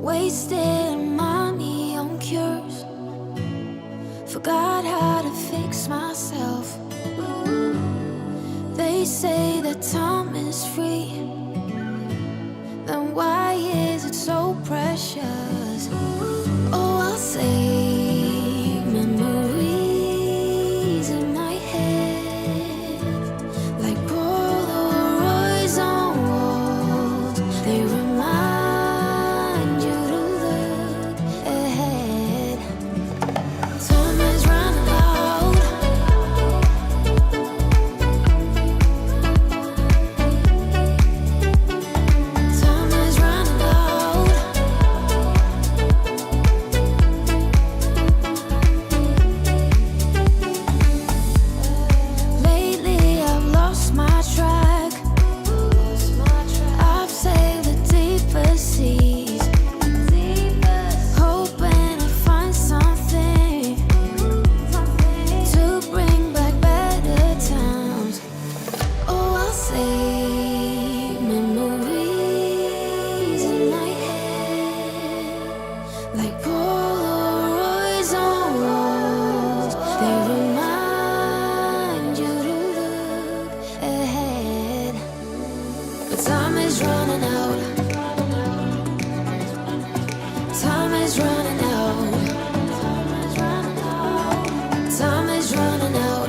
Wasting money on cures. Forgot how to fix myself. They say that time is free. Then why is it so precious? Oh, I'll say memories in my head, like Polaroids on walls. They remind you to look ahead. Time is running out. Time is running out. Lately I've lost my track. I've sailed the deeper seas, hoping to find something to bring back better times. Oh, I'll say memories in my head, like Polaroids on walls. They remind you to look ahead. But time is running out. Time is running out. Time is running out.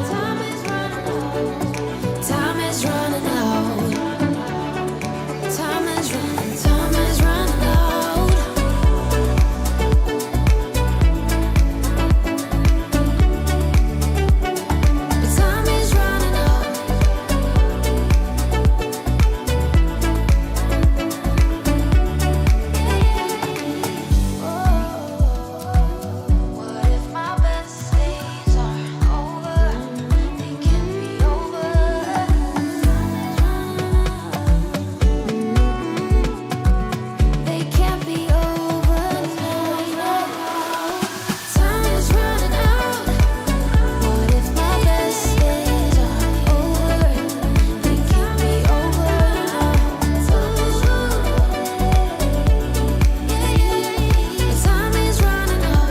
Time is running out. Time is running out. Time is running. Time is running out. But time is running out. What if my best days are over? They can be over. They can't be over now. Time is running out. What if my best days are over? They can't be over now. Time is running out. Time is running out.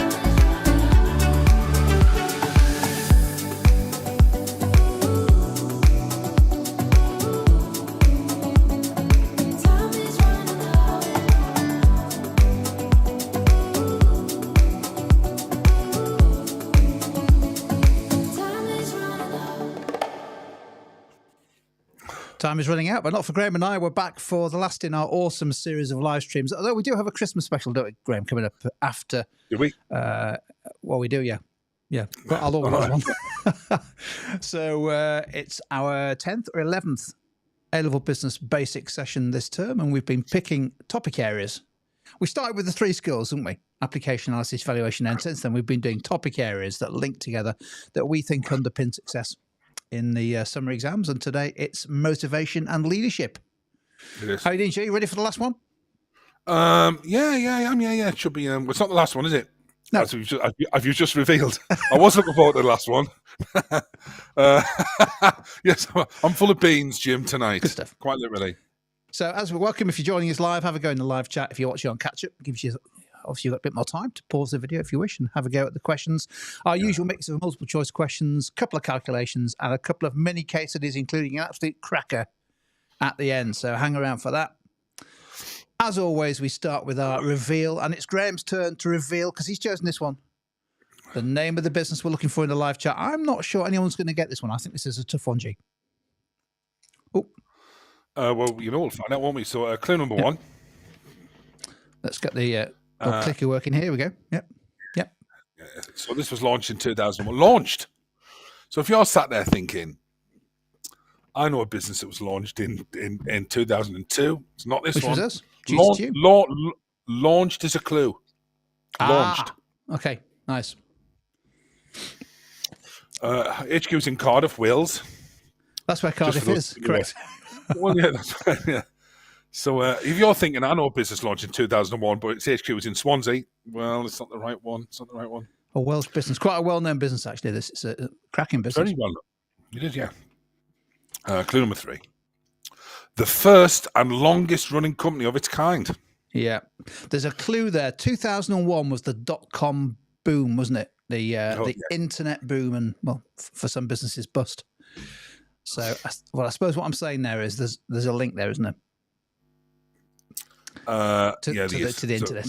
Time is running out. Time is running out, but not for Graham and I. We're back for the last in our awesome series of live streams. Although we do have a Christmas special, don't we, Graham, coming up after. Do we? Well, we do, yeah. Yeah, but I'll organise one. So it's our 10th or 11th A-Level Business Basic session this term, and we've been picking topic areas. We started with the 3 skills, didn't we? Application, analysis, valuation, and since then we've been doing topic areas that link together that we think underpin success in the summer exams. And today it's motivation and leadership. It is. How are you doing, Jay? You ready for the last one? Yeah, I am. Yeah, it should be. It's not the last one, is it? No. As you've just revealed. I was looking forward to the last one. Yes, I'm full of beans, Jim, tonight. Good stuff. Quite literally. So as we're welcome, if you're joining us live, have a go in the live chat. If you're watching on catch up, gives you obviously you've got a bit more time to pause the video if you wish and have a go at the questions. Our usual mix of multiple choice questions, a couple of calculations, and a couple of mini case studies, including an absolute cracker at the end. So hang around for that. As always, we start with our reveal, and it's Graham's turn to reveal because he's chosen this one. The name of the business we're looking for in the live chat. I'm not sure anyone's going to get this one. I think this is a tough one, G. Oh, Well, we'll find out, won't we? So, clue number 1. let's get the clicker working. Here we go. Yep. So this was launched in 2001. Launched. So if you're sat there thinking, I know a business that was launched in 2002. It's not this Which one. was us? GCQ. Launched is a clue. Launched. Okay, nice. HQ's in Cardiff, Wales. That's where Cardiff for is, those- correct. Well, yeah, that's right. Yeah. So if you're thinking, I know a business launched in 2001, but its HQ was in Swansea, well, it's not the right one. It's not the right one. A Welsh business, quite a well-known business, actually. This is a cracking business. Very well. It is, yeah. Clue number 3. The first and longest running company of its kind. Yeah. There's a clue there. 2001 was the .com boom, wasn't it? The internet boom, and well, for some businesses, bust. So, I suppose what I'm saying there is there's a link there, isn't there? To the internet.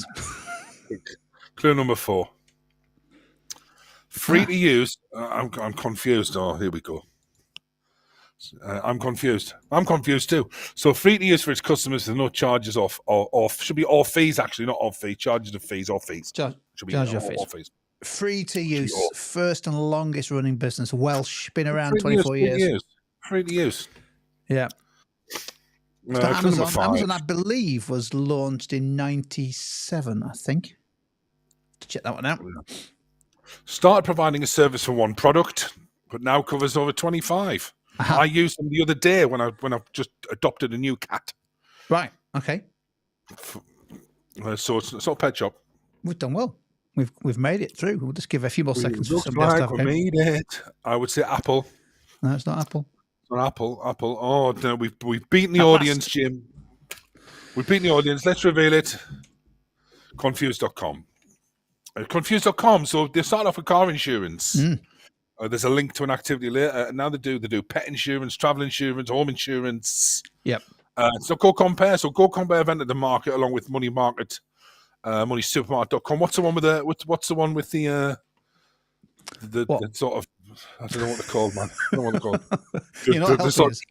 Clue number 4. Free to use. I'm confused. Oh, here we go. I'm confused. I'm confused too. So free to use for its customers with no charges off should be off fees actually, not off fee. Charges of fees off fees. Should be off fees. Free to use, first and longest running business. Welsh, been around 24 years. Free to use. Yeah. Amazon, I believe, was launched in 97, I think. To check that one out. Started providing a service for one product, but now covers over 25. I used them the other day when I've just adopted a new cat. Right. Okay. So it's not a pet shop. We've done well. We've made it through. We'll just give a few more seconds for somebody else to have we made it. I would say Apple. No, it's not Apple. It's not Apple. Oh no, we've beaten the audience, Jim. We've beaten the audience. Let's reveal it. Confused.com. Confused.com. So they start off with car insurance. There's a link to an activity later. Now they do pet insurance, travel insurance, home insurance. Yep. So Go Compare. So Go Compare entered the market along with Money Market, MoneySupermarket.com. What's the one with the sort of, I don't know what they're called, man. I don't know what they're called. You're not helping us.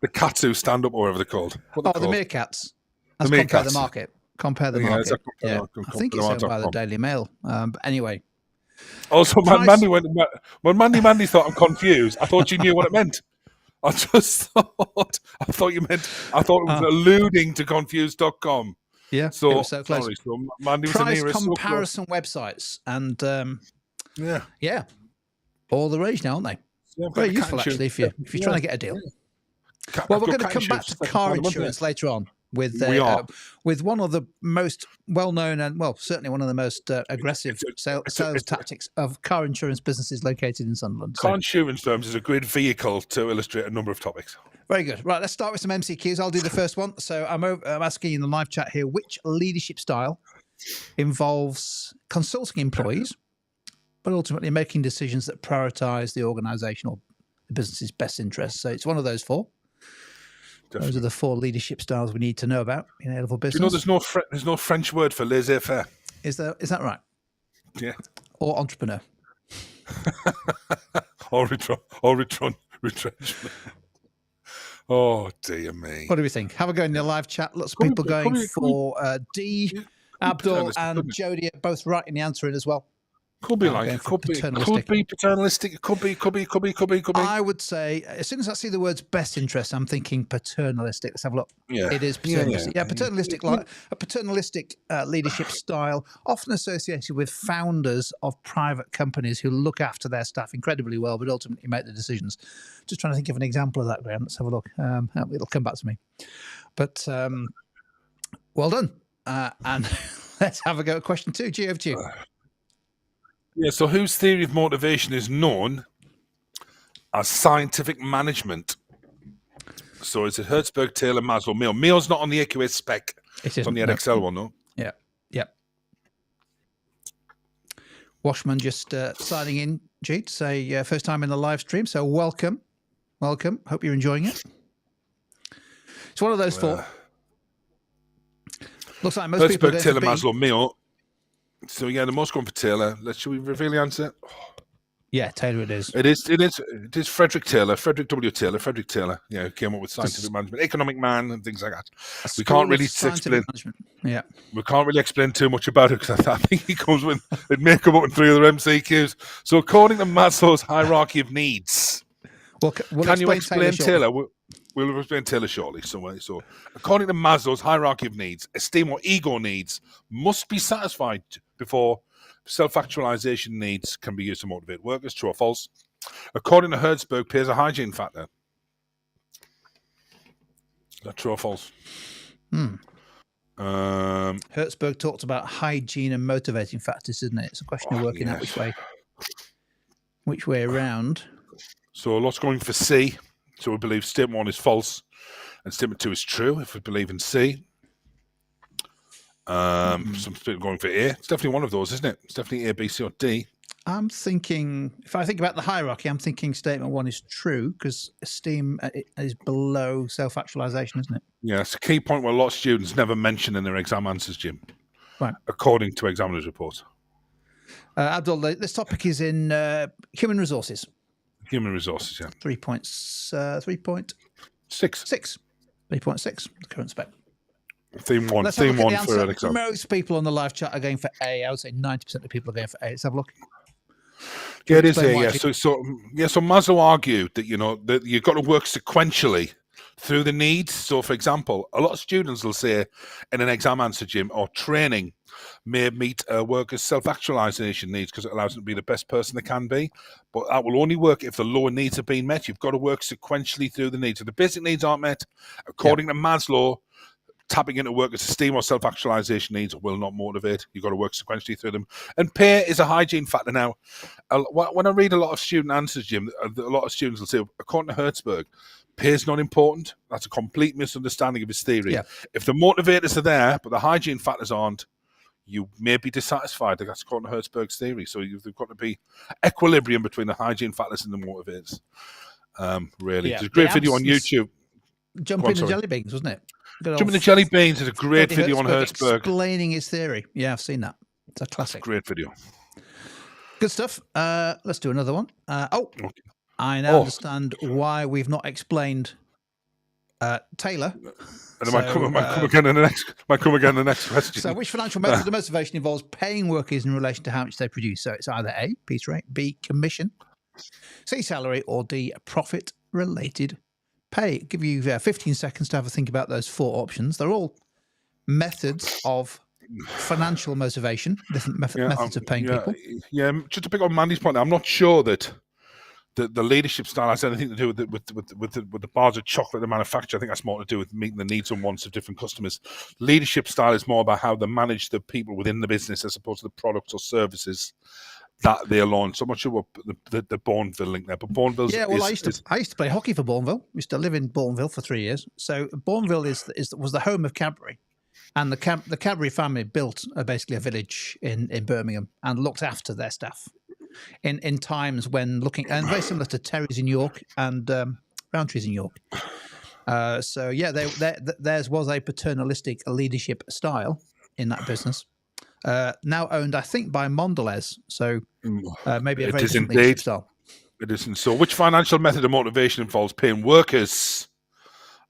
The cats who stand up, or whatever they're called. The meerkats. That's Compare the Market. Compare the Market. Yeah. I think it's owned by the Daily Mail. But anyway. Also, Mandy when Mandy thought I'm confused, I thought you knew what it meant. I thought it was alluding to confused.com. Yeah, so it was so close. Sorry, so Mandy was price comparison websites, and yeah, all the rage now, aren't they? Yeah, very useful actually if you're trying to get a deal. Well, we're going to come back to car insurance later on with one of the most well-known and certainly one of the most aggressive sales tactics of car insurance businesses located in Sunderland. Car insurance firms is a great vehicle to illustrate a number of topics. Very good. Right, let's start with some MCQs. I'll do the first one. So I'm asking in the live chat here, which leadership style involves consulting employees, but ultimately making decisions that prioritise the organisation or the business's best interests? So it's one of those 4. Definitely. Those are the 4 leadership styles we need to know about in A-level business. Do you know there's no French word for laissez-faire? Is that right? Yeah. Or entrepreneur. or retrenchment. Oh, dear me. What do we think? Have a go in the live chat. Lots of people going for D. Abdul and Jodie are both right in the answer as well. Could be paternalistic. Could be. I would say, as soon as I see the words best interest, I'm thinking paternalistic. Let's have a look. Yeah. It is paternalistic. Yeah, paternalistic, like a paternalistic leadership style, often associated with founders of private companies who look after their staff incredibly well, but ultimately make the decisions. Just trying to think of an example of that, Graham. Let's have a look. It'll come back to me. But well done. And let's have a go at question 2. G, over to you. Yeah, so whose theory of motivation is known as scientific management? So is it Hertzberg, Taylor, Maslow, Mayo? Mayo's not on the AQA spec. It's on the Edexcel one, though. Yeah. Washman just signing in, G, to say first time in the live stream. So welcome. Hope you're enjoying it. It's one of those 4. Looks like most people are Hertzberg, Taylor, Maslow, Mayo. So yeah, the most going for Taylor. Should we reveal the answer? Yeah, Taylor it is. It is Frederick Taylor, Frederick W. Taylor, Frederick Taylor. Yeah, who came up with scientific management, economic man, and things like that. We can't really explain. Yeah, we can't really explain too much about it because I think he comes with. It may come up in 3 other MCQs. So according to Maslow's hierarchy of needs, can you explain Taylor? We'll explain Taylor shortly. So according to Maslow's hierarchy of needs, esteem or ego needs must be satisfied before self-actualization needs can be used to motivate workers. True or false? According to Hertzberg, pay is a hygiene factor. Is that true or false? Hertzberg talked about hygiene and motivating factors, isn't it? It's a question of working out which way around. So lots going for C. So we believe statement 1 is false and statement 2 is true if we believe in C. Some people going for A. It's definitely one of those, isn't it? It's definitely A, B, C, or D. I'm thinking, if I think about the hierarchy, I'm thinking statement 1 is true because esteem is below self-actualization, isn't it? Yeah, it's a key point where a lot of students never mention in their exam answers, Jim. Right. According to examiners' reports. Abdul, this topic is in human resources. Human resources, yeah. 3.6. 3.6, the current spec. Theme 1 Let's for an answer. exam. Most people on the live chat are going for A. I would say 90% of people are going for A. Let's have a look. Yeah, it is A, yeah. So Maslow argued that, that you've got to work sequentially through the needs. So, for example, a lot of students will say in an exam answer, Jim, or training may meet a worker's self-actualization needs because it allows them to be the best person they can be. But that will only work if the lower needs have been met. You've got to work sequentially through the needs. If the basic needs aren't met, according to Maslow, tapping into workers' esteem or self-actualization needs will not motivate. You've got to work sequentially through them. And pay is a hygiene factor now. When I read a lot of student answers, Jim, a lot of students will say, according to Hertzberg, pay is not important. That's a complete misunderstanding of his theory. Yeah. If the motivators are there, but the hygiene factors aren't, you may be dissatisfied. That's according to Hertzberg's theory. So there's got to be equilibrium between the hygiene factors and the motivators. Really. Yeah. There's a great video on YouTube. Jumping the jelly beans, wasn't it? Jumping the jelly beans is a great video on Hertzberg. Explaining his theory. Yeah, I've seen that. It's a classic. Great video. Good stuff. Let's do another one. Okay. I now understand why we've not explained Taylor. And might come again in the next question. So, which financial method of motivation involves paying workers in relation to how much they produce? So, it's either A, piece rate, B, commission, C, salary, or D, profit-related pay. Give you 15 seconds to have a think about those 4 options. They're all methods of financial motivation, different methods of paying people. Yeah, just to pick on Mandy's point, I'm not sure that the leadership style has anything to do with the bars of chocolate they manufacture. I think that's more to do with meeting the needs and wants of different customers. Leadership style is more about how they manage the people within the business as opposed to the products or services that they launch. So I'm not sure what the Bourneville link there, but Bourneville. Yeah, well, I used to play hockey for Bourneville. We used to live in Bourneville for 3 years. So Bourneville was the home of Cadbury, and the Cadbury family built basically a village in Birmingham and looked after their staff in times when and very similar to Terry's in York and Rowntree's in York. So yeah, theirs was a paternalistic leadership style in that business. Now owned, I think, by Mondelez. So maybe a very different leadership style. It isn't. So which financial method of motivation involves paying workers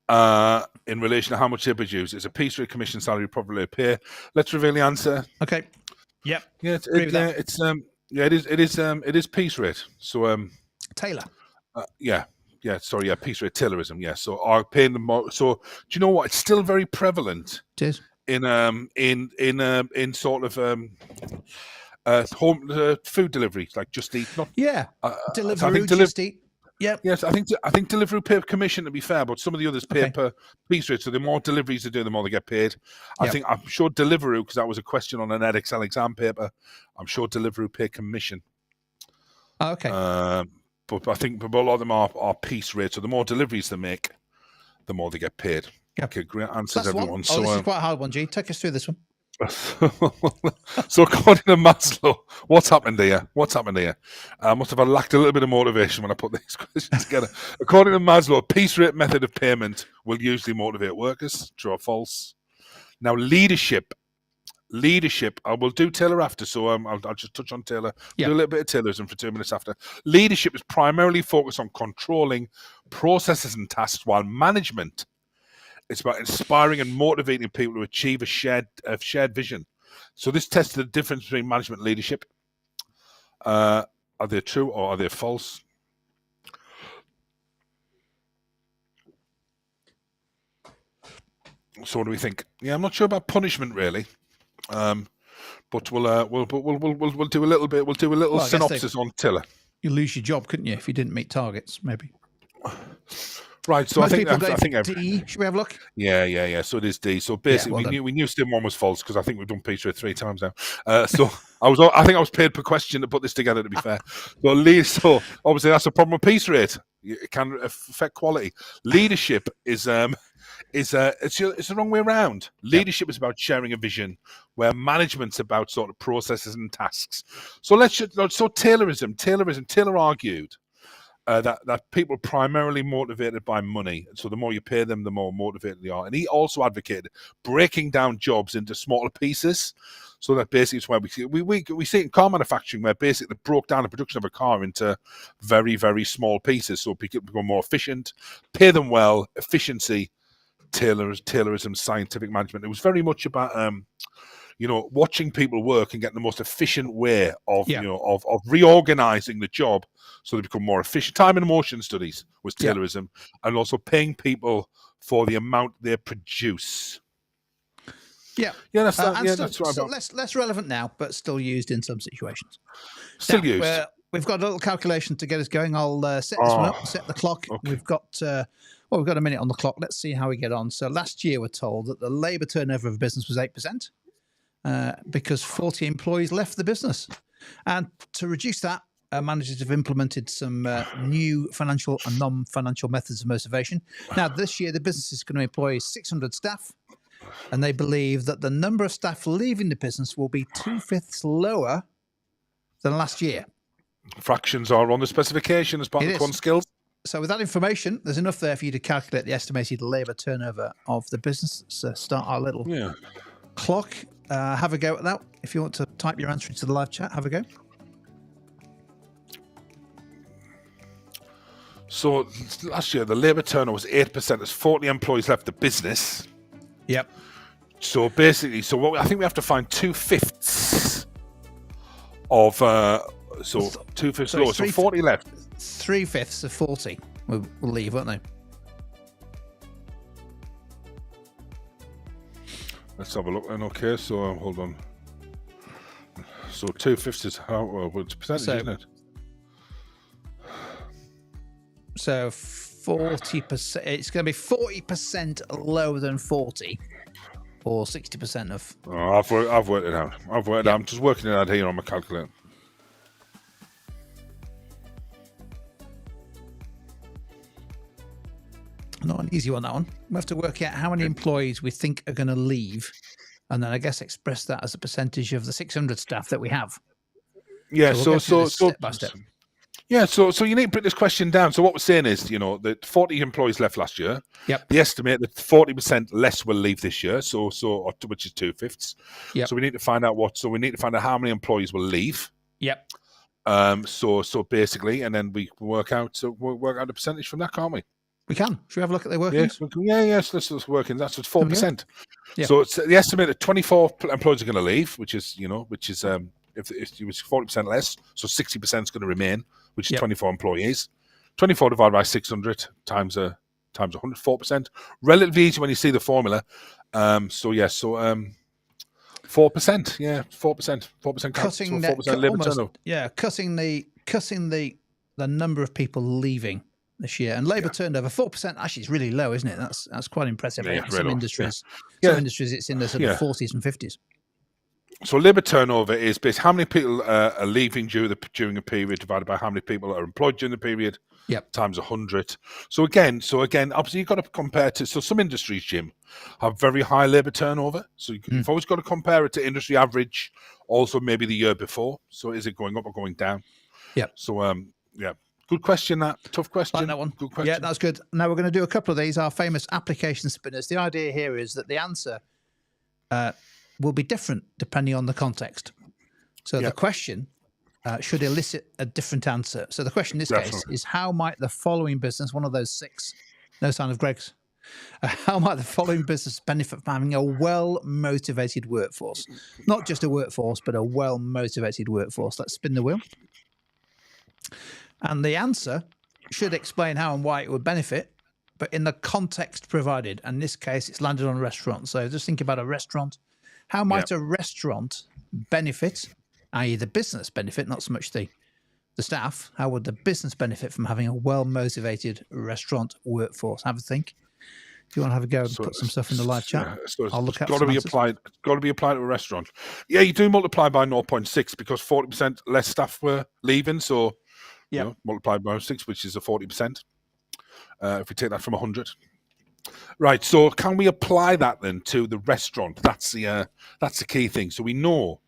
in relation to how much they produce? It's a piece rate, commission, salary, profit pay. Let's reveal the answer. Okay. Yep. Yeah, it is piece rate. So Taylor. Piece rate Taylorism. Yeah. So are paying them more. So do you know what? It's still very prevalent. It is. In sort of home food delivery, like Just Eat. Deliveroo, Just Eat. Yep. Yes, I think Deliveroo pay commission, to be fair, but some of the others pay per piece rate. So the more deliveries they do, the more they get paid. I'm sure Deliveroo, because that was a question on an Edexcel exam paper. I'm sure Deliveroo pay commission. Oh, okay. But I think a lot of them are piece rate. So the more deliveries they make, the more they get paid. Yep. Okay, great answers, everyone. This is quite a hard one, G. Take us through this one. So according to Maslow, what's happened here? I must have lacked a little bit of motivation when I put these questions together. According to Maslow, a piece rate method of payment will usually motivate workers. True or false? Now, leadership. I will do Taylor after, so I'll just touch on Taylor. Do a little bit of Taylorism for 2 minutes after. Leadership is primarily focused on controlling processes and tasks, while management, it's about inspiring and motivating people to achieve a shared vision. So this tests the difference between management and leadership. Are they true or are they false? So what do we think? Yeah, I'm not sure about punishment really, but we'll do a little bit. We'll do a little synopsis on Taylor. You lose your job, couldn't you, if you didn't meet targets? Maybe. Right, so Most I people think go for D. Should we have a look? Yeah. So it is D. So basically, we knew Stim 1 was false because I think we've done Peter 3 times now. So I think I was paid per question to put this together. To be fair, so obviously that's a problem with Peter rate. It can affect quality. Leadership is it's the wrong way around. Leadership is about sharing a vision, where management's about sort of processes and tasks. So Taylorism. Taylor argued that people are primarily motivated by money. So the more you pay them, the more motivated they are. And he also advocated breaking down jobs into smaller pieces. So that basically is where we see it in car manufacturing, where basically they broke down the production of a car into very, very small pieces so people become more efficient, pay them well, efficiency, Taylorism, scientific management. It was very much about watching people work and getting the most efficient way of of reorganizing the job so they become more efficient. Time and emotion studies was Taylorism, and also paying people for the amount they produce. That's right. Less relevant now, but still used in some situations. Used. We've got a little calculation to get us going. I'll set this one up, set the clock. Okay. We've got a minute on the clock. Let's see how we get on. So last year we're told that the labour turnover of a business was 8%. Because 40 employees left the business. And to reduce that, managers have implemented some new financial and non-financial methods of motivation. Now, this year, the business is going to employ 600 staff, and they believe that the number of staff leaving the business will be 2/5 lower than last year. Fractions are on the specification as part of the quant skills. So with that information, there's enough there for you to calculate the estimated labour turnover of the business. So start our little clock. Have a go at that. If you want to type your answer into the live chat, have a go. So last year, the labour turnover was 8%. There's 40 employees left the business. Yep. So basically, I think we have to find 2/5 of 2/5 lower. So 40 left. 3/5 of 40 will leave, won't they? Let's have a look then. Okay, so hold on. So 2/5 is it's a percentage, isn't it? So 40%. It's going to be 40% lower than 40, or 60% of. Oh, I've worked it out. I'm just working it out here on my calculator. Not an easy one, that one. We have to work out how many employees we think are going to leave, and then I guess express that as a percentage of the 600 staff that we have. Yeah, so step by step. Yeah, so you need to put this question down. So what we're saying is, that 40 employees left last year. Yep. The estimate that 40% less will leave this year, which is 2/5. Yep. So we need to find out how many employees will leave. Yep. So basically, and then we work out the percentage from that, can't we? We can. Should we have a look at their workings? Yes. Let's work in. That's 4%. Yeah. So it's the estimate that 24 employees are going to leave, which is if it was 40% less, so 60% is going to remain, which is 24 employees. 24 divided by 600 times 100, 4%. Relatively easy when you see the formula. 4%. Yeah, 4%. 4% Cutting 4% labour turnover. Yeah, cutting the number of people leaving this year, and labour turnover 4% actually is really low, isn't it? That's quite impressive. Some industries, it's in the sort of 40s and 50s. So labour turnover is based how many people are leaving during a period divided by how many people are employed during the period. Yep. Times 100. So again, obviously you've got to compare to. So some industries, Jim, have very high labour turnover. So you've always got to compare it to industry average. Also, maybe the year before. So is it going up or going down? Yeah. So good question. That tough question. Like that one. Good question. Yeah, that's good. Now we're going to do a couple of these. Our famous application spinners. The idea here is that the answer will be different depending on the context. So the question should elicit a different answer. So the question in this case is, how might the following business, one of those 6, no sign of Greg's, how might the following business benefit from having a well-motivated workforce? Not just a workforce, but a well-motivated workforce. Let's spin the wheel. And the answer should explain how and why it would benefit, but in the context provided. And in this case, it's landed on a restaurant. So just think about a restaurant. How might a restaurant benefit, i.e. the business benefit, not so much the the staff, how would the business benefit from having a well-motivated restaurant workforce? Have a think. If you want to have a go and put some stuff in the live chat, I'll look at. Got to be applied. Got to be applied to a restaurant. Yeah, you do multiply by 0.6 because 40% less staff were leaving. So, multiplied by 6, which is a 40%. If we take that from 100, right? So, can we apply that then to the restaurant? That's the key thing. So we know.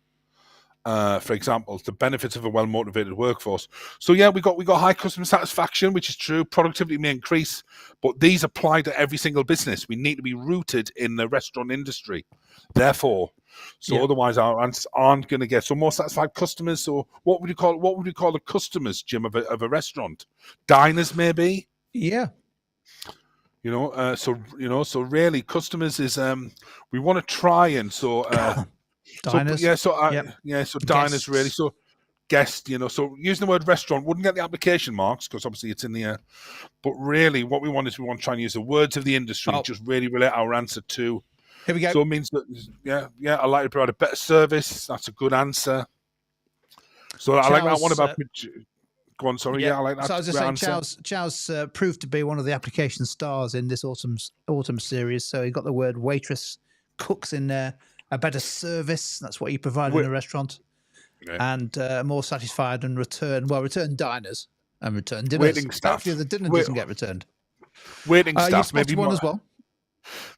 For example, the benefits of a well-motivated workforce. So yeah, we got high customer satisfaction, which is true. Productivity may increase, but these apply to every single business. We need to be rooted in the restaurant industry. Therefore, otherwise our answers aren't going to get more satisfied customers. So what would you call the customers, Jim, of a restaurant? Diners, maybe. Yeah. So really, customers is we want to try and diners. So diners really. So guest, so using the word restaurant wouldn't get the application marks because obviously it's in the but really what we want is we want to try and use the words of the industry, just really relate our answer to. Here we go. So it means that I like to provide a better service. That's a good answer. So Charles, I like that one about go on, sorry. I like that. So I was just saying Chow's proved to be one of the application stars in this autumn series. So he got the word waitress, cooks in there. A better service, that's what you provide in a restaurant. Yeah. And more satisfied and return diners and return dinners. Waiting staff. Actually, the dinner doesn't get returned. Waiting staff, maybe one as well.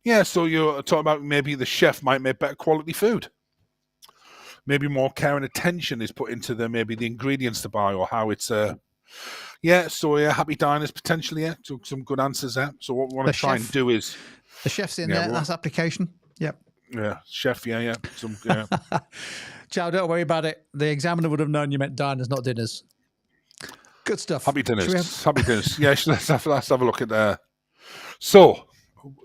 Yeah, so you're talking about maybe the chef might make better quality food. Maybe more care and attention is put into maybe the ingredients to buy or how it's happy diners potentially, So some good answers there. So what we want to try and do is the chef's in there, that's application. Yep. Yeah, chef, yeah. Chow, don't worry about it. The examiner would have known you meant diners, not dinners. Good stuff. Happy dinners. Happy dinners. Yeah, let's have a look at that. So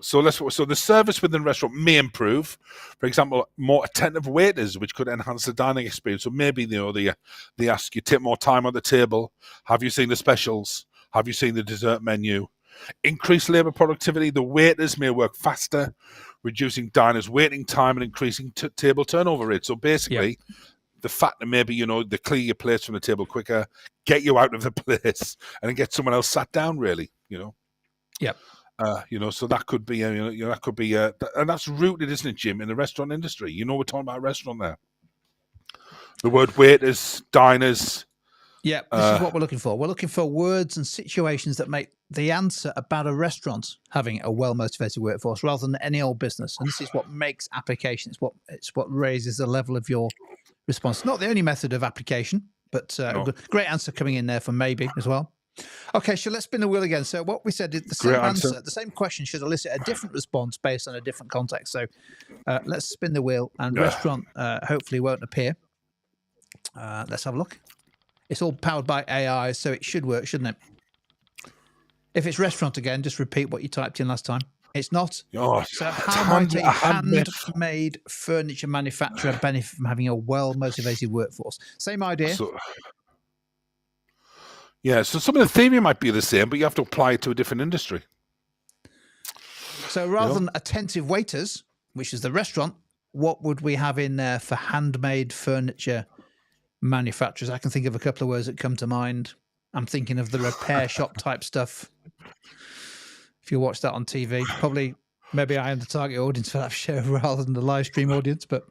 the service within the restaurant may improve. For example, more attentive waiters, which could enhance the dining experience. So maybe they ask you, take more time at the table. Have you seen the specials? Have you seen the dessert menu? Increase labour productivity. The waiters may work faster, reducing diners' waiting time and increasing table turnover rate. So basically, the fact that maybe they clear your plates from the table quicker, get you out of the place, and then get someone else sat down. Really, Yep. So that could be, and that's rooted, isn't it, Jim, in the restaurant industry? We're talking about a restaurant there. The word waiters, diners. Yeah, this is what we're looking for. We're looking for words and situations that make the answer about a restaurant having a well-motivated workforce rather than any old business. And this is what makes application. It's what raises the level of your response. Not the only method of application, but great answer coming in there for maybe as well. Okay, so let's spin the wheel again. So what we said is the same answer, the same question should elicit a different response based on a different context. So let's spin the wheel, and restaurant hopefully won't appear. Let's have a look. It's all powered by AI, so it should work, shouldn't it? If it's restaurant again, just repeat what you typed in last time. It's not. So how might a handmade furniture manufacturer benefit from having a well-motivated workforce? Same idea. So some of the theory might be the same, but you have to apply it to a different industry. So rather than attentive waiters, which is the restaurant, what would we have in there for handmade furniture manufacturers? I can think of a couple of words that come to mind. I'm thinking of the repair shop type stuff. If you watch that on TV, maybe I am the target audience for that show rather than the live stream audience. But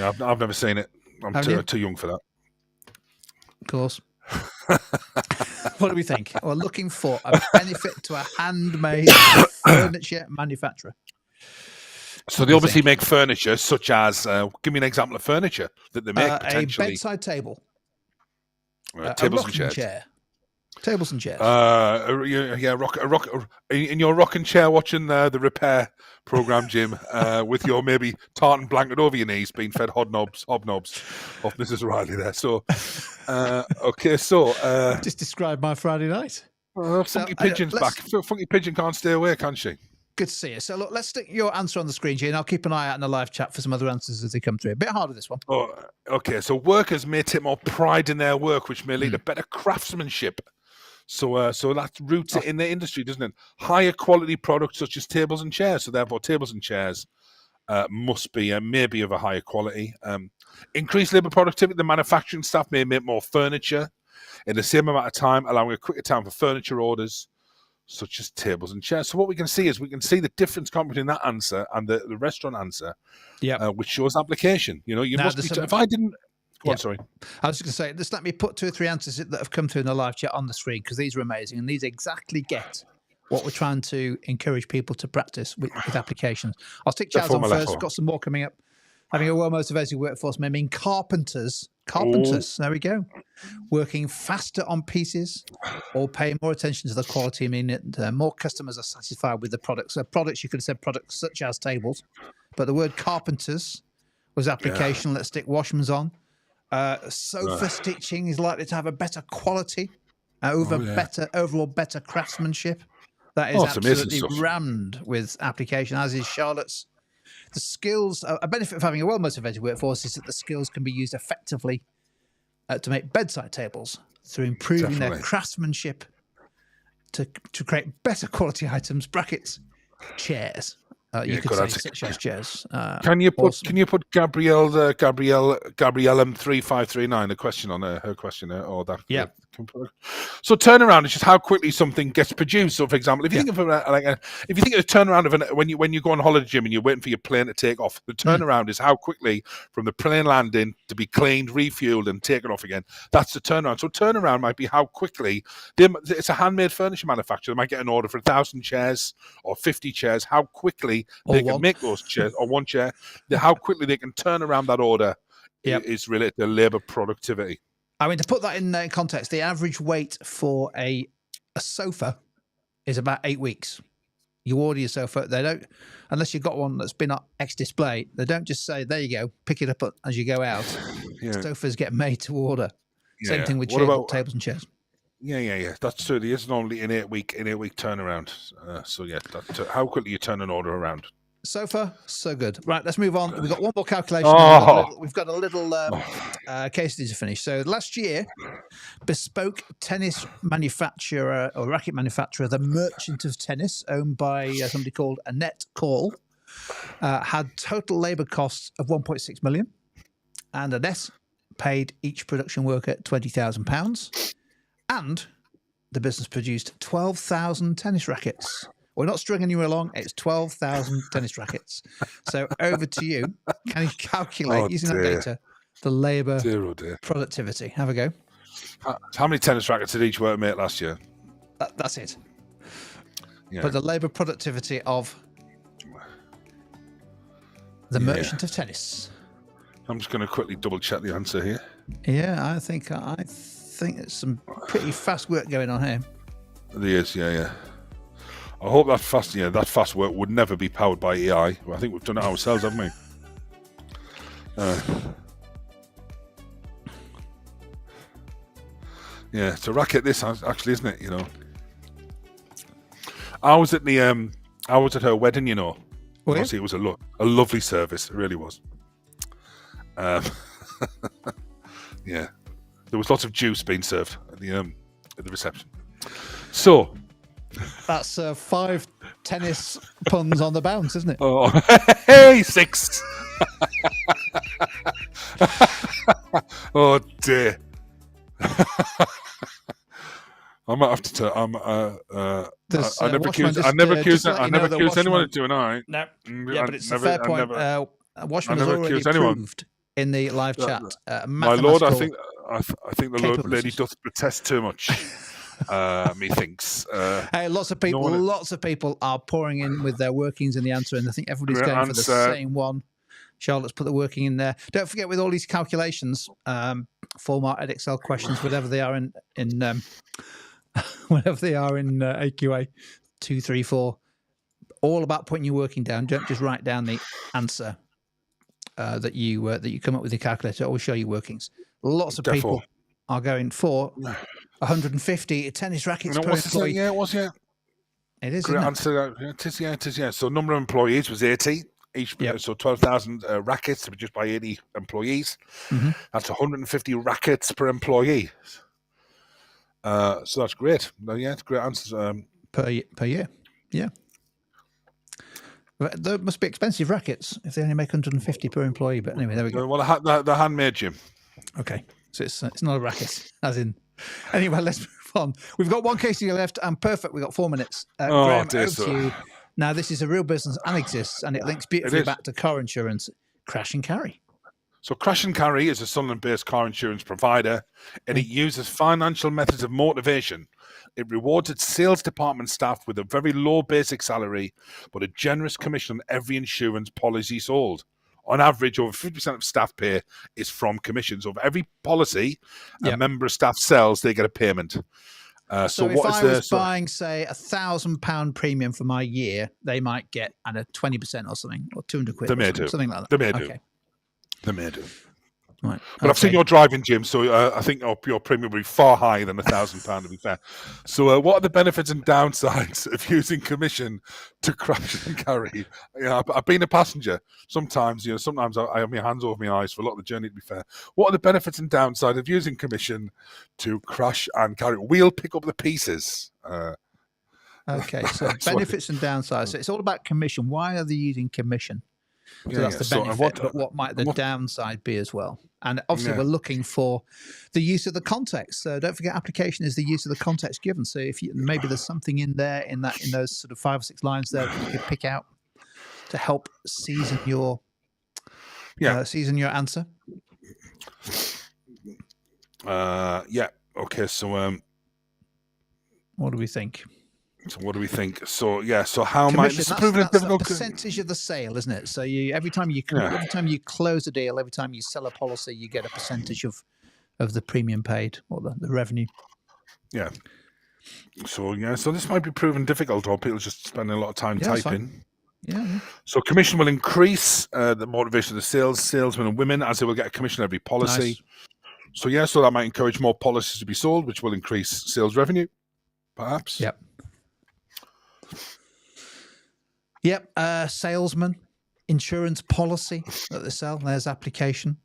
I've never seen it. I'm too young for that. Of course. What do we think? We're looking for a benefit to a handmade furniture manufacturer. So they obviously make furniture, such as, give me an example of furniture that they make potentially. A bedside table. Tables and chairs. Chair. Tables and chairs. In your rocking chair watching the repair program, Jim, with your maybe tartan blanket over your knees being fed hobnobs of Mrs. Riley there. So, just describe my Friday night. Funky Pigeon's back. Funky Pigeon can't stay away, can she? Good to see you. So look, let's stick your answer on the screen, Gene. I'll keep an eye out in the live chat for some other answers as they come through. A bit harder, this one. Oh, okay. So workers may take more pride in their work, which may lead to better craftsmanship. So that roots it in the industry, doesn't it? Higher quality products such as tables and chairs. So therefore, tables and chairs must be of a higher quality. Increased labour productivity. The manufacturing staff may make more furniture. in the same amount of time, allowing a quicker time for furniture orders, such as tables and chairs. So what we can see is we can see the difference between that answer and the restaurant answer, which shows application. You know, you must be. If I didn't. Go on, sorry. I was just going to say, just let me put 2 or 3 answers that have come through in the live chat on the screen, because these are amazing, and these exactly get what we're trying to encourage people to practice with applications. I'll stick Chaz on first. We've got some more coming up. Having a well-motivated workforce may mean carpenters. There we go. Working faster on pieces or paying more attention to the quality, meaning that more customers are satisfied with the products. So products, you could have said products such as tables, but the word carpenters was application. Let's stick Washman's on. Sofa stitching is likely to have a better quality overall better craftsmanship. That is absolutely rammed with application, as is Charlotte's. The skills, a benefit of having a well-motivated workforce is that the skills can be used effectively to make bedside tables through improving their craftsmanship to create better quality items, brackets, chairs. You could say such as chairs. Can you put Gabrielle M3539 a question on her questionnaire or that? Yeah. So turnaround is just how quickly something gets produced. So, for example, if you think of a turnaround of when you go on holiday, Jim, and you're waiting for your plane to take off, the turnaround is how quickly from the plane landing to be cleaned, refueled, and taken off again. That's the turnaround. So turnaround might be how quickly it's a handmade furniture manufacturer. They might get an order for 1,000 chairs or 50 chairs. How quickly they can make those chairs, or one chair, how quickly they can turn around that order is related to labour productivity. I mean, to put that in context, the average wait for a sofa is about 8 weeks. You order your sofa, they don't, unless you've got one that's been on ex-display, they don't just say, there you go, pick it up as you go out. Sofas get made to order. Same thing with tables and chairs. Yeah. That's true. There is normally an 8 week turnaround. That's how quickly you turn an order around. So far, so good. Right, let's move on. We've got one more calculation. We've got a little case study to finish. So last year, bespoke tennis manufacturer or racket manufacturer, the Merchant of Tennis, owned by somebody called Annette Call, had total labour costs of £1.6 million, and Annette paid each production worker £20,000, and the business produced 12,000 tennis rackets. We're not stringing you along. It's 12,000 tennis rackets. So over to you. Can you calculate using that data the labour productivity? Have a go. How many tennis rackets did each worker make last year? That's it. Yeah. But the labour productivity of the Merchant of Tennis. I'm just going to quickly double check the answer here. Yeah, I think there's some pretty fast work going on here. There is, yeah. I hope that fast work would never be powered by AI. I think we've done it ourselves, haven't we? It's a racket. This actually, isn't it? You know, I was at her wedding. You know, obviously it was a lovely service. It really was. There was lots of juice being served at the reception. So. That's 5 tennis puns on the bounce, isn't it? Oh, hey, 6. Oh dear. I might have to. I never accuse anyone of doing all right. No. But it's a fair point. Washman has already proved in the live chat. My lord, I think the Lord lady doth protest too much. Methinks. Hey, lots of people are pouring in with their workings in the answer, and I think everybody's going for the same one. Charlotte's put the working in there. Don't forget, with all these calculations, formatted Excel questions, whatever they are in AQA 234, all about putting your working down. Don't just write down the answer that you come up with the calculator. Always show your workings. Lots of people are going for 150 tennis rackets per employee. Yeah, it was, yeah. It is, great answer. It is, yeah. So number of employees was 80. So 12,000 rackets produced by 80 employees. Mm-hmm. That's 150 rackets per employee. So that's great. It's great answers. Per year, yeah. But there must be expensive rackets if they only make 150 per employee. But anyway, there we go. Well, they're handmade, Jim. Okay. So it's not a racket, as in Anyway, let's move on. We've got one case to your left, and perfect. We've got 4 minutes. Graham, over to you. Now, this is a real business and exists, and it links beautifully back to car insurance. Crash and Carry. So Crash and Carry is a Sunderland-based car insurance provider, and it uses financial methods of motivation. It rewards its sales department staff with a very low basic salary, but a generous commission on every insurance policy sold. On average, over 50% of staff pay is from commissions. So for every policy a member of staff sells, they get a payment. So if I was buying, say, £1,000 premium for my year, they might get 20% or something, or 200 quid. They may do. Something like that. They may do. They may do. Right. But I've seen your driving, Jim, so I think your premium will be far higher than £1,000, to be fair. So what are the benefits and downsides of using commission to crash and carry? I've been a passenger. Sometimes I have my hands over my eyes for a lot of the journey, to be fair. What are the benefits and downsides of using commission to crash and carry? We'll pick up the pieces. Okay, so benefits and downsides. So it's all about commission. Why are they using commission? So that's the benefit, but what might the downside be as well? And obviously, we're looking for the use of the context. So don't forget, application is the use of the context given. So if maybe there's something in there in those sort of 5 or 6 lines there that you could pick out to help season your answer. Okay. So what do we think? So what do we think? So how might this that's a percentage of the sale, isn't it? So every time you close a deal, every time you sell a policy, you get a percentage of the premium paid or the revenue. Yeah. So this might be proven difficult, or people just spending a lot of time typing. Yeah. So commission will increase the motivation of the salesmen and women, as they will get a commission on every policy. Nice. So that might encourage more policies to be sold, which will increase sales revenue, perhaps. Yep. Salesman, insurance policy that they sell. There's application.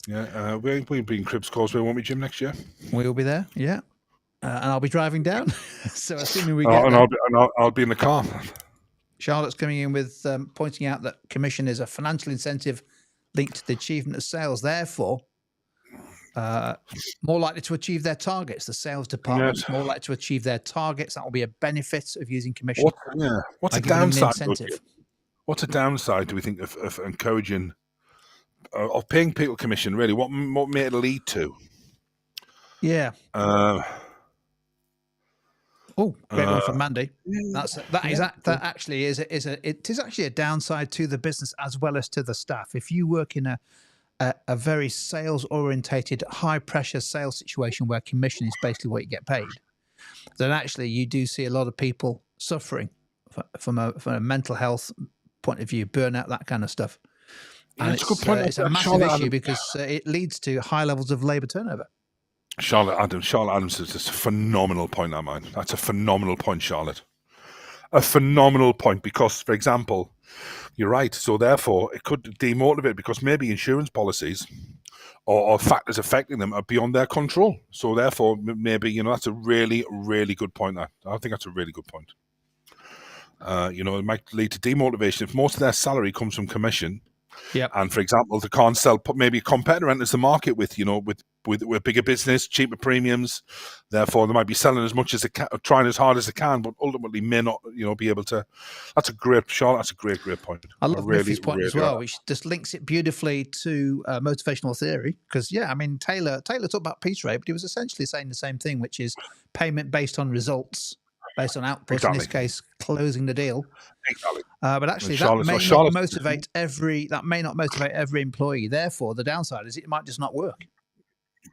Yeah, we'll be in Cribs Causeway, won't we, Jim, next year? We'll be there, yeah. And I'll be driving down. So assuming we get I'll be in the car. Charlotte's coming in with pointing out that commission is a financial incentive linked to the achievement of sales. Therefore, more likely to achieve their targets. The sales department is more likely to achieve their targets. That will be a benefit of using commission. What's a downside? What's a downside, do we think, of encouraging, of paying people commission, really? What may it lead to? Yeah. Great one from Mandy. That actually is a downside to the business as well as to the staff. If you work in a very sales-orientated, high-pressure sales situation where commission is basically what you get paid, then actually you do see a lot of people suffering from a mental health point of view, burnout, that kind of stuff. And it's a massive issue because it leads to high levels of labour turnover. Charlotte Adams is just a phenomenal point of mine. That's a phenomenal point, Charlotte. A phenomenal point because, for example, you're right. So therefore, it could demotivate because maybe insurance policies or factors affecting them are beyond their control. So therefore, maybe, that's a really, really good point. I think that's a really good point. It might lead to demotivation if most of their salary comes from commission. Yep. And for example, they can't sell, maybe a competitor enters the market with bigger business, cheaper premiums. Therefore, they might be selling as much as they can, trying as hard as they can, but ultimately may not, be able to. That's a great, Charlotte. That's a great point. I love Miffy's point as well, which just links it beautifully to motivational theory. Because Taylor talked about piece rate, but he was essentially saying the same thing, which is payment based on results, based on output. Exactly. In this case, closing the deal. Exactly. But actually, that may not motivate every employee. Therefore, the downside is it might just not work.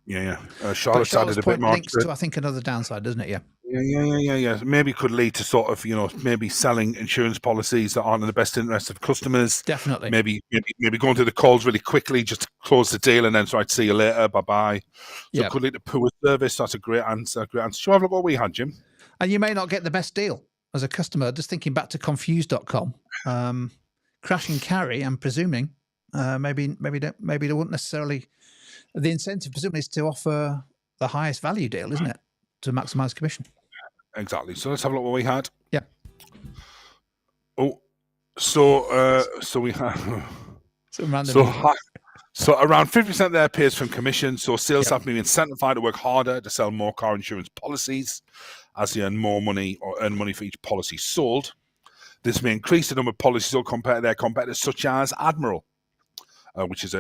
Yeah. Charlotte's added a bit more. Links to, I think, another downside, doesn't it? Yeah. Maybe could lead to sort of, maybe selling insurance policies that aren't in the best interest of customers. Definitely. Maybe going through the calls really quickly just to close the deal and then try to see you later. Bye bye. So it could lead to poor service. That's a great answer. Shall I have a look what we had, Jim? And you may not get the best deal as a customer. Just thinking back to Confused.com, Crash and Carry. I'm presuming maybe they wouldn't necessarily. The incentive presumably is to offer the highest value deal, isn't it, to maximise commission? Exactly. So let's have a look what we had. Yeah. Oh, so we have. Some random. So around 50% of their pay is from commission. So sales staff may be incentivized to work harder to sell more car insurance policies as they earn more money or earn money for each policy sold. This may increase the number of policies sold compared to their competitors, such as Admiral, which is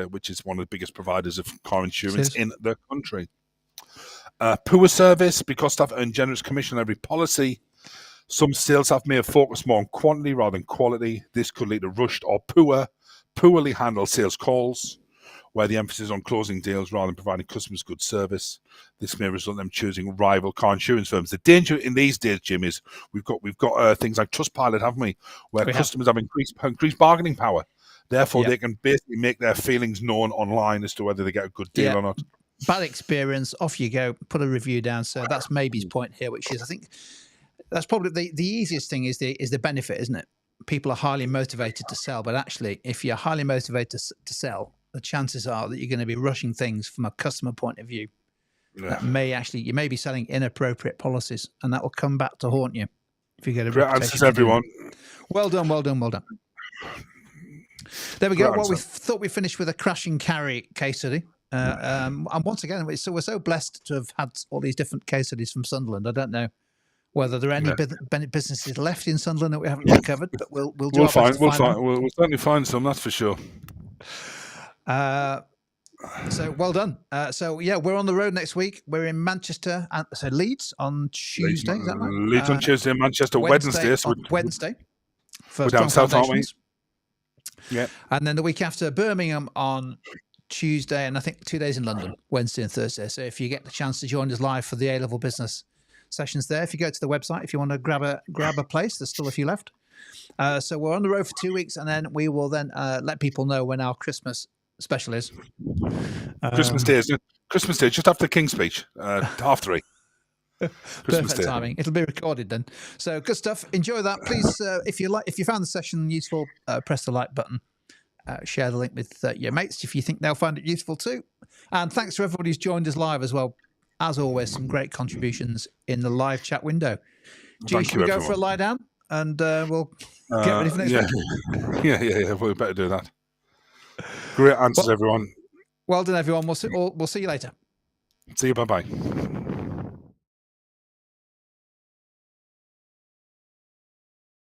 one of the biggest providers of car insurance in the country. Poor service, because staff earn generous commission on every policy. Some sales staff may have focused more on quantity rather than quality. This could lead to rushed or poorly handled sales calls, where the emphasis is on closing deals rather than providing customers good service. This may result in them choosing rival car insurance firms. The danger in these days, Jim, is we've got things like Trustpilot, haven't we, where customers have increased bargaining power. Therefore, they can basically make their feelings known online as to whether they get a good deal or not. Bad experience, off you go, put a review down. So that's maybe's point here, which is, I think, that's probably the easiest thing is the benefit, isn't it? People are highly motivated to sell, but actually, if you're highly motivated to sell, the chances are that you're going to be rushing things from a customer point of view. That you may be selling inappropriate policies, and that will come back to haunt you if you get a great answers, everyone. Well done. There we go. Well, we thought we finished with a crash and carry case study. And once again, we're so blessed to have had all these different case studies from Sunderland. I don't know whether there are any businesses left in Sunderland that we haven't covered, but we'll certainly find some, that's for sure. So well done. We're on the road next week. We're in Manchester, so Leeds on Tuesday. Is that right? Leeds on Tuesday, Manchester Wednesday. Wednesday. We're down south, aren't we? Yeah. And then the week after, Birmingham on Tuesday, and I think 2 days in London, Wednesday and Thursday. So if you get the chance to join us live for the A-level business sessions there, if you go to the website, if you want to grab a place, there's still a few left. So we're on the road for 2 weeks, and then we will then let people know when our Christmas special is. Christmas Day, just after the King's speech, 3:30. Perfect timing. It'll be recorded then. So good stuff. Enjoy that. Please, if you found the session useful, press the like button. Share the link with your mates if you think they'll find it useful too. And thanks to everybody who's joined us live as well. As always, some great contributions in the live chat window. Should we go for a lie down and we'll get ready for next week? Yeah. We better do that. Great answers, everyone. Well done, everyone. We'll see you later. See you. Bye-bye.